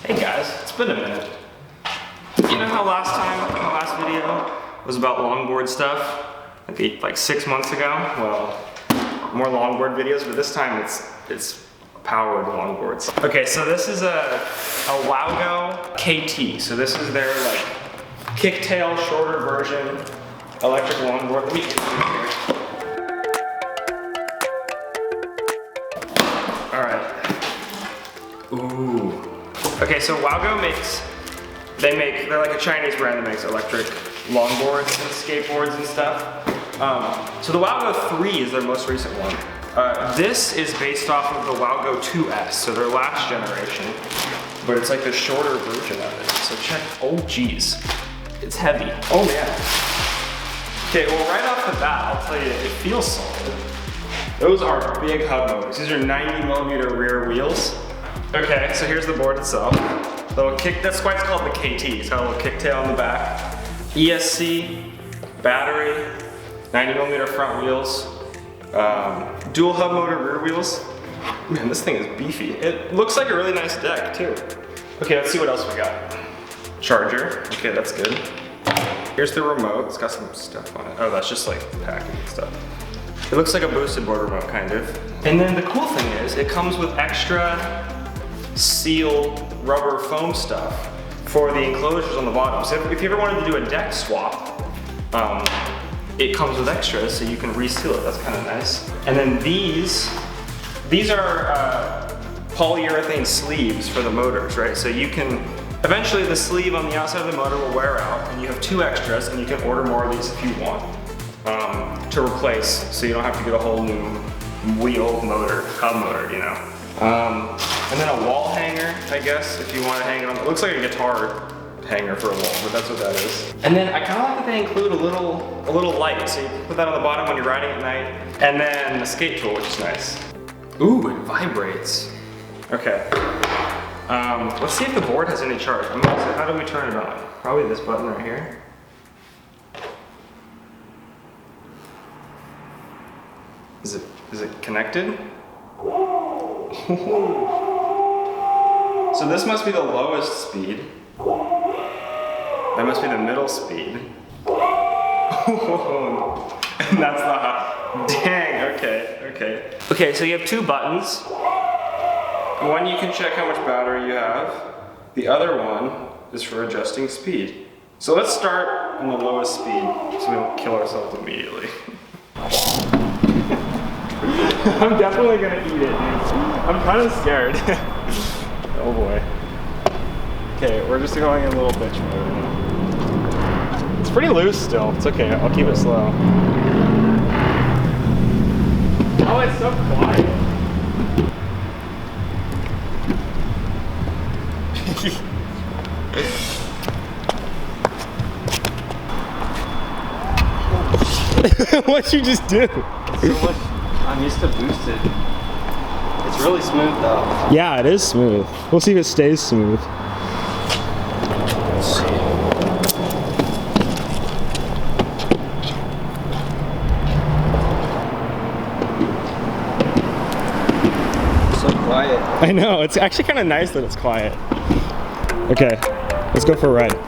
Hey guys, it's been a minute. You know how last video was about longboard stuff? Like 6 months ago? Well, more longboard videos, but this time it's powered longboards. Okay, so this is a WowGo KT. So this is their like kicktail, shorter version electric longboard. Let me get it here. All right. Ooh. Okay, so WowGo they're like a Chinese brand that makes electric longboards and skateboards and stuff. So the WowGo 3 is their most recent one. This is based off of the WowGo 2S, so their last generation, but it's like the shorter version of it. So check, oh geez, it's heavy. Oh man. Okay, well right off the bat, I'll tell you, it feels solid. Those are big hub motors. These are 90mm rear wheels. Okay, so here's the board itself. Little kick, that's why it's called the KT. It's got a little kicktail on the back. ESC, battery, 90mm front wheels, dual hub motor rear wheels. Man, this thing is beefy. It looks like a really nice deck too. Okay, let's see what else we got. Charger, okay, that's good. Here's the remote, it's got some stuff on it. Oh, that's just like packing and stuff. It looks like a boosted board remote, kind of. And then the cool thing is, it comes with extra seal rubber foam stuff for the enclosures on the bottom. So if you ever wanted to do a deck swap, it comes with extras so you can reseal it. That's kind of nice. And then these are polyurethane sleeves for the motors, right? So you can, eventually the sleeve on the outside of the motor will wear out and you have 2 extras and you can order more of these if you want to replace, so you don't have to get a whole new wheel motor, hub motor, you know. And then a wall hanger, I guess, if you want to hang it on. It looks like a guitar hanger for a wall, but that's what that is. And then I kind of like that they include a little light, so you can put that on the bottom when you're riding at night. And then the skate tool, which is nice. Ooh, it vibrates. Okay. Let's see if the board has any charge. I'm gonna say, how do we turn it on? Probably this button right here. Is it connected? So this must be the lowest speed. That must be the middle speed. And that's the high. Dang, okay. Okay, so you have 2 buttons. One, you can check how much battery you have. The other one is for adjusting speed. So let's start on the lowest speed so we don't kill ourselves immediately. I'm definitely gonna eat it. I'm kind of scared. Oh boy. Okay, we're just going in a little bitch mode. It's pretty loose still. It's okay, I'll keep it slow. Oh, it's so quiet. What'd you just do? So much. I'm used to boosted. It's really smooth though. Yeah, it is smooth. We'll see if it stays smooth. Let's see. So quiet. I know, it's actually kind of nice that it's quiet. Okay, let's go for a ride.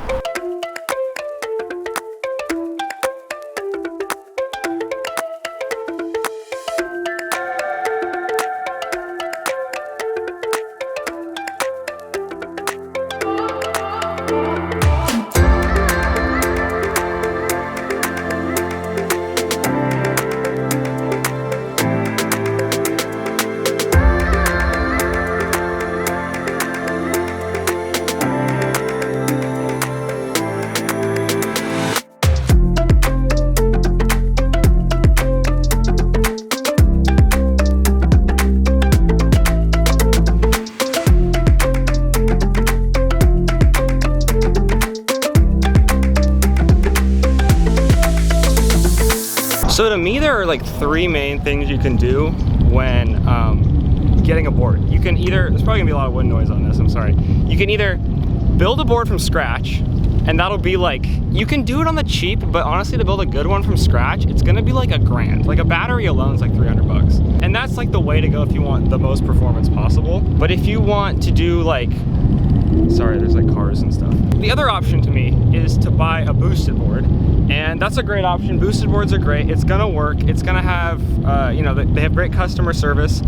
So to me, there are like 3 main things you can do when getting a board. You can either, there's probably gonna be a lot of wind noise on this, I'm sorry. You can either build a board from scratch, and that'll be like, you can do it on the cheap, but honestly to build a good one from scratch, it's gonna be like $1,000. Like a battery alone is like 300 bucks. And that's like the way to go if you want the most performance possible. But if you want to do like Sorry, there's like cars and stuff. The other option to me is to buy a boosted board, and that's a great option. Boosted boards are great. It's gonna work. It's gonna have, you know, they have great customer service,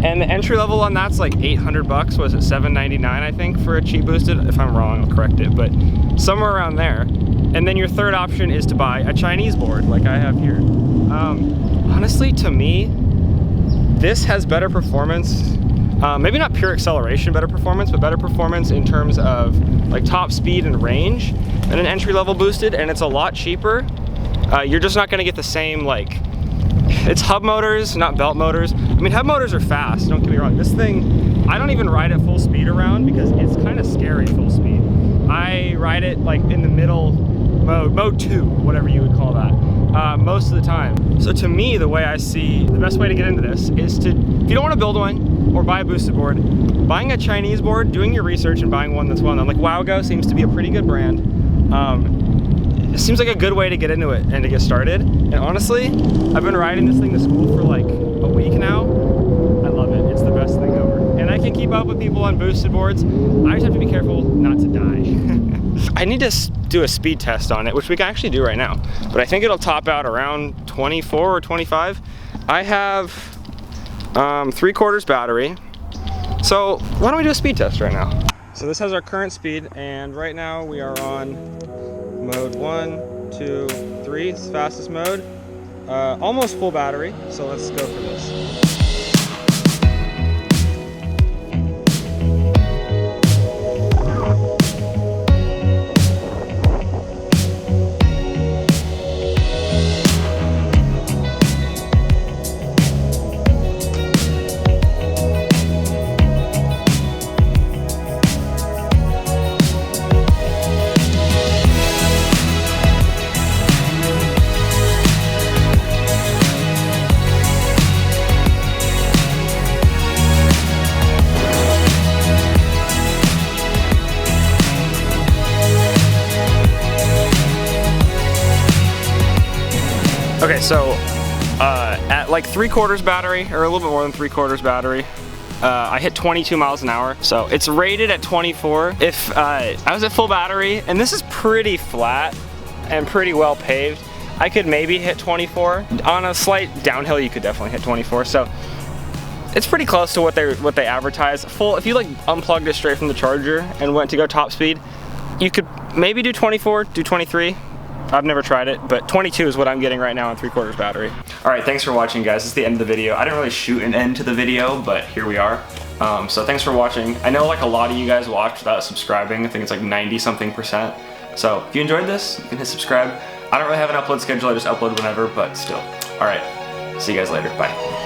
and the entry level on that's like 800 bucks. Was it $799 I think for a cheap boosted? If I'm wrong, I'll correct it, but somewhere around there. And then your third option is to buy a Chinese board like I have here. Honestly, to me, this has better performance. Maybe not pure acceleration better performance, but better performance in terms of like top speed and range than an entry-level boosted, and it's a lot cheaper. You're just not gonna get the same, like, it's hub motors, not belt motors. I mean, hub motors are fast, don't get me wrong. This thing, I don't even ride at full speed around because it's kind of scary full speed. I ride it like in the middle mode 2, whatever you would call that, most of the time. So to me, the way I see, the best way to get into this is to, if you don't want to build one or buy a boosted board, buying a Chinese board, doing your research and buying one that's well known. Like WowGo seems to be a pretty good brand. It seems like a good way to get into it and to get started. And honestly, I've been riding this thing to school for like a week now. I love it, it's the best thing ever. And I can keep up with people on boosted boards. I just have to be careful not to die. I need to do a speed test on it, which we can actually do right now. But I think it'll top out around 24 or 25. I have 3/4 battery. So why don't we do a speed test right now? So this has our current speed, and right now we are on mode 1, 2, 3. It's the fastest mode. Almost full battery, so let's go for this. Okay, so at like 3/4 battery, or a little bit more than 3/4 battery, I hit 22 miles an hour. So it's rated at 24. If I was at full battery, and this is pretty flat and pretty well paved, I could maybe hit 24. On a slight downhill, you could definitely hit 24. So it's pretty close to what they advertise. Full, if you like unplugged it straight from the charger and went to go top speed, you could maybe do 24, do 23. I've never tried it, but 22 is what I'm getting right now on 3/4 battery. All right, thanks for watching, guys. This is the end of the video. I didn't really shoot an end to the video, but here we are. So thanks for watching. I know like a lot of you guys watched without subscribing. I think it's like 90-something%. So if you enjoyed this, you can hit subscribe. I don't really have an upload schedule. I just upload whenever, but still. All right, see you guys later. Bye.